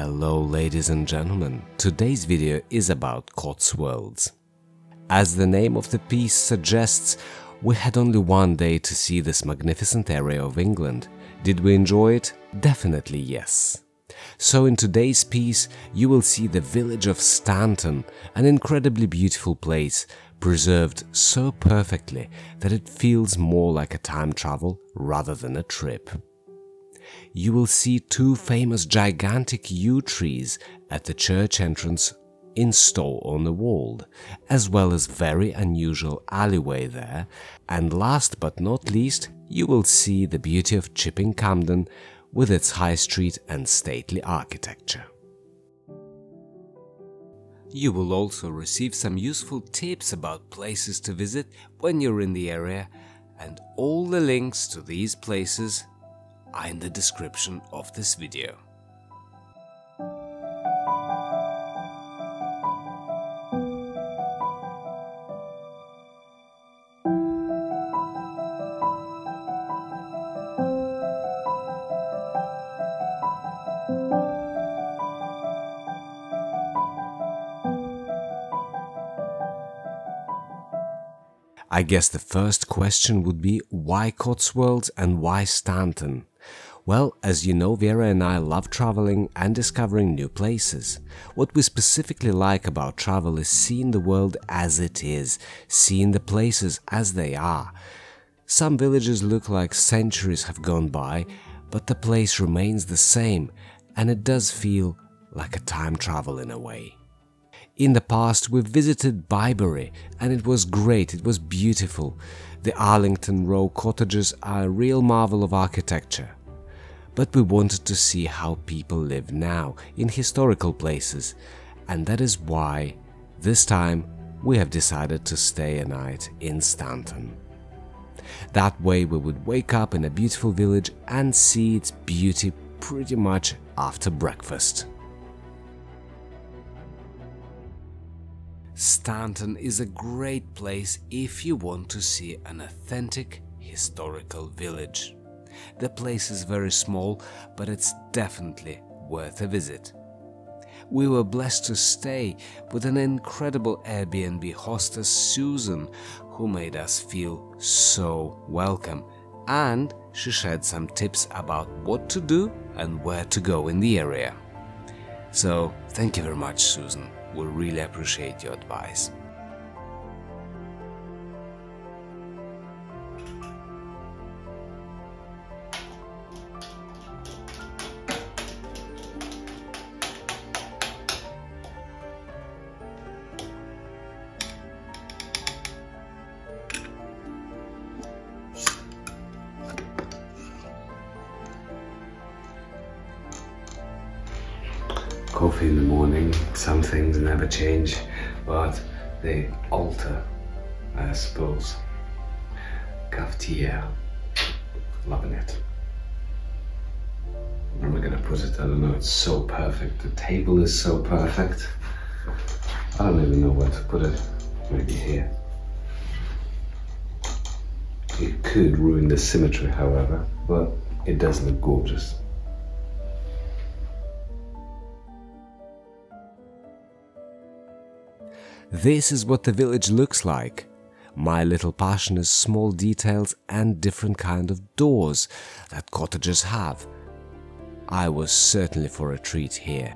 Hello ladies and gentlemen, today's video is about Cotswolds. As the name of the piece suggests, we had only one day to see this magnificent area of England. Did we enjoy it? Definitely yes. So in today's piece you will see the village of Stanton, an incredibly beautiful place, preserved so perfectly that it feels more like a time travel rather than a trip. You will see two famous gigantic yew trees at the church entrance in Stow on the Wold, as well as very unusual alleyway there, and last but not least you will see the beauty of Chipping Campden with its high street and stately architecture. You will also receive some useful tips about places to visit when you're in the area, and all the links to these places are in the description of this video. I guess the first question would be, why Cotswolds and why Stanton? Well, as you know, Vera and I love traveling and discovering new places. What we specifically like about travel is seeing the world as it is, seeing the places as they are. Some villages look like centuries have gone by, but the place remains the same, and it does feel like a time travel in a way. In the past we visited Bybury and it was great, it was beautiful. The Arlington Row cottages are a real marvel of architecture. But we wanted to see how people live now in historical places, and that is why this time we have decided to stay a night in Stanton. That way we would wake up in a beautiful village and see its beauty pretty much after breakfast. Stanton is a great place if you want to see an authentic historical village. The place is very small, but it's definitely worth a visit. We were blessed to stay with an incredible Airbnb hostess, Susan, who made us feel so welcome, and she shared some tips about what to do and where to go in the area. So thank you very much, Susan. We really appreciate your advice. Coffee in the morning, some things never change, but they alter, I suppose. Cafetiere, loving it. Where am I gonna put it? I don't know, it's so perfect. The table is so perfect. I don't even know where to put it. Maybe here. It could ruin the symmetry, however, but it does look gorgeous. This is what the village looks like. My little passion is small details and different kind of doors that cottages have. I was certainly for a treat here.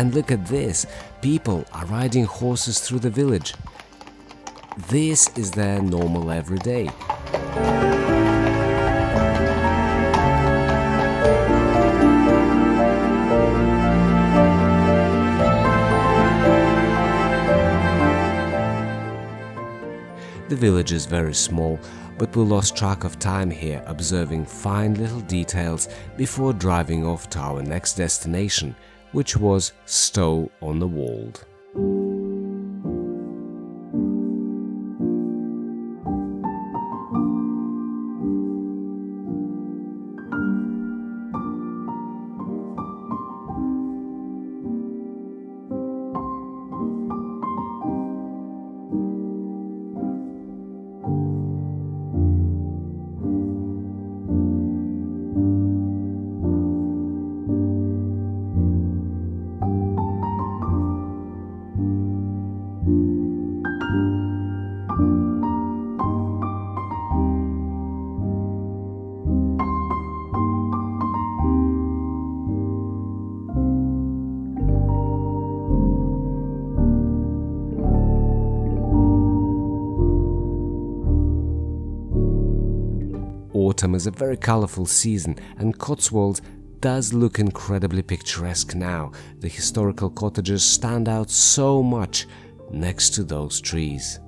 And look at this, people are riding horses through the village. this is their normal everyday. The village is very small, but we lost track of time here observing fine little details before driving off to our next destination, which was Stow on the Wold. Autumn is a very colourful season, and Cotswolds does look incredibly picturesque now. The historical cottages stand out so much next to those trees.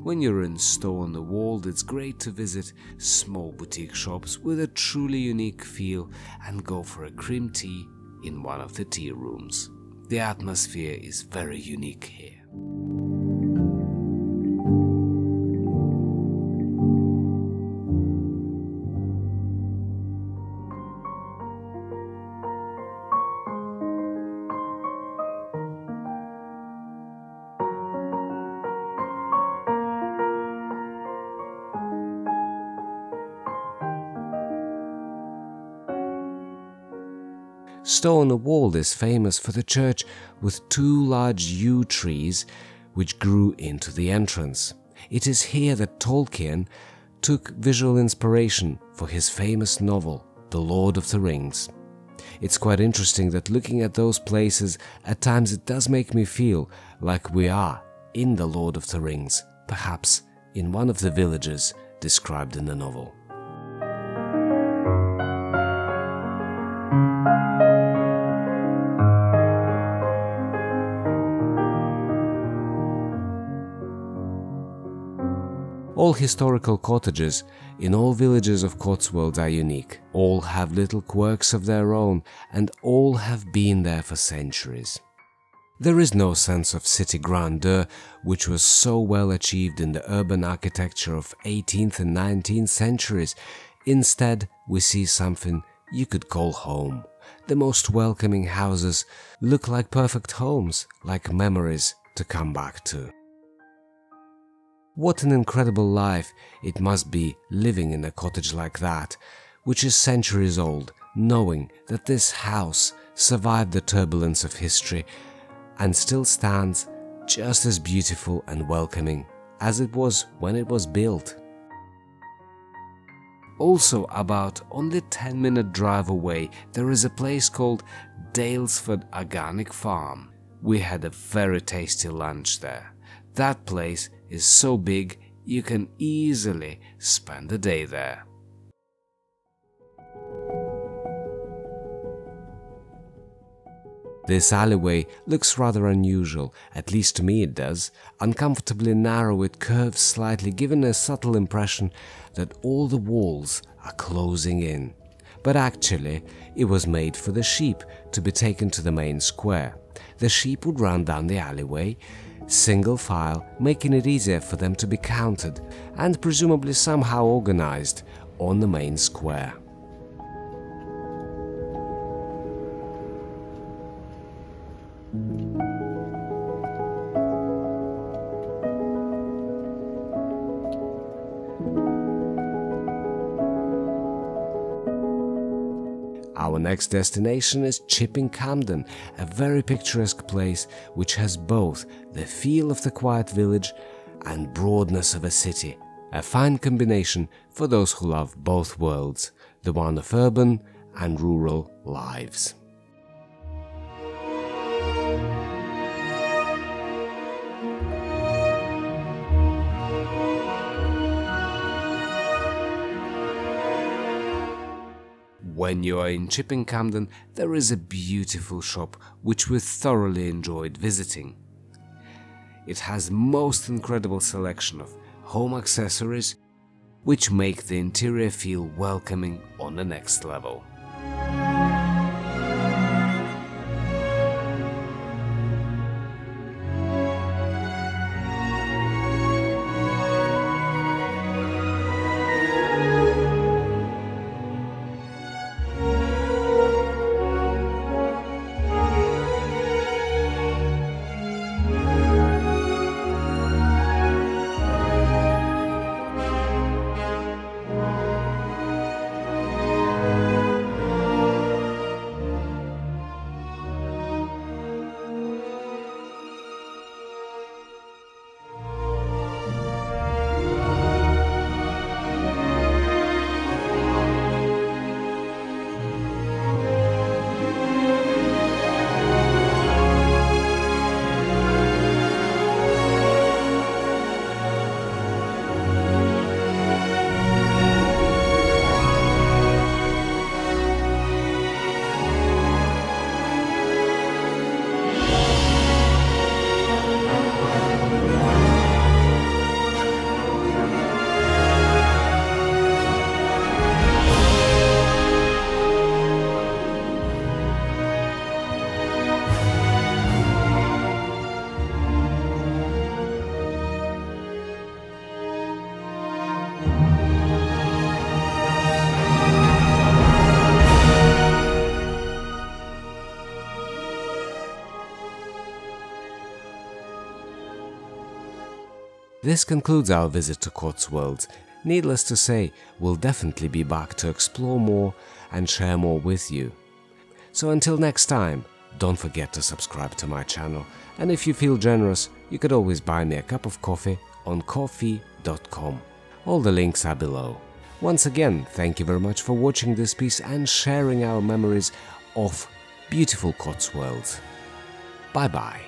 When you're in Stow on the Wold, it's great to visit small boutique shops with a truly unique feel and go for a cream tea in one of the tea rooms. The atmosphere is very unique here. Stow on the Wold is famous for the church with two large yew trees which grew into the entrance. It is here that Tolkien took visual inspiration for his famous novel, The Lord of the Rings. It's quite interesting that looking at those places, at times it does make me feel like we are in The Lord of the Rings, perhaps in one of the villages described in the novel. All historical cottages in all villages of Cotswolds are unique. All have little quirks of their own, and all have been there for centuries. There is no sense of city grandeur, which was so well achieved in the urban architecture of 18th and 19th centuries. Instead, we see something you could call home. The most welcoming houses look like perfect homes, like memories to come back to. What an incredible life it must be living in a cottage like that, which is centuries old, knowing that this house survived the turbulence of history and still stands just as beautiful and welcoming as it was when it was built. Also, about only 10-minute drive away, there is a place called Daylesford Organic Farm, we had a very tasty lunch there. That place is so big you can easily spend a day there. This alleyway looks rather unusual, at least to me it does. Uncomfortably narrow, it curves slightly, giving a subtle impression that all the walls are closing in. But actually, it was made for the sheep to be taken to the main square. The sheep would run down the alleyway, single file, making it easier for them to be counted and presumably somehow organized on the main square. Our next destination is Chipping Campden, a very picturesque place which has both the feel of the quiet village and broadness of a city, a fine combination for those who love both worlds, the one of urban and rural lives. When you are in Chipping Campden, there is a beautiful shop which we thoroughly enjoyed visiting. It has most incredible selection of home accessories which make the interior feel welcoming on the next level. This concludes our visit to Cotswolds. Needless to say, we'll definitely be back to explore more and share more with you. So until next time, don't forget to subscribe to my channel, and if you feel generous, you could always buy me a cup of coffee on ko-fi.com. All the links are below. Once again, thank you very much for watching this piece and sharing our memories of beautiful Cotswolds. Bye bye.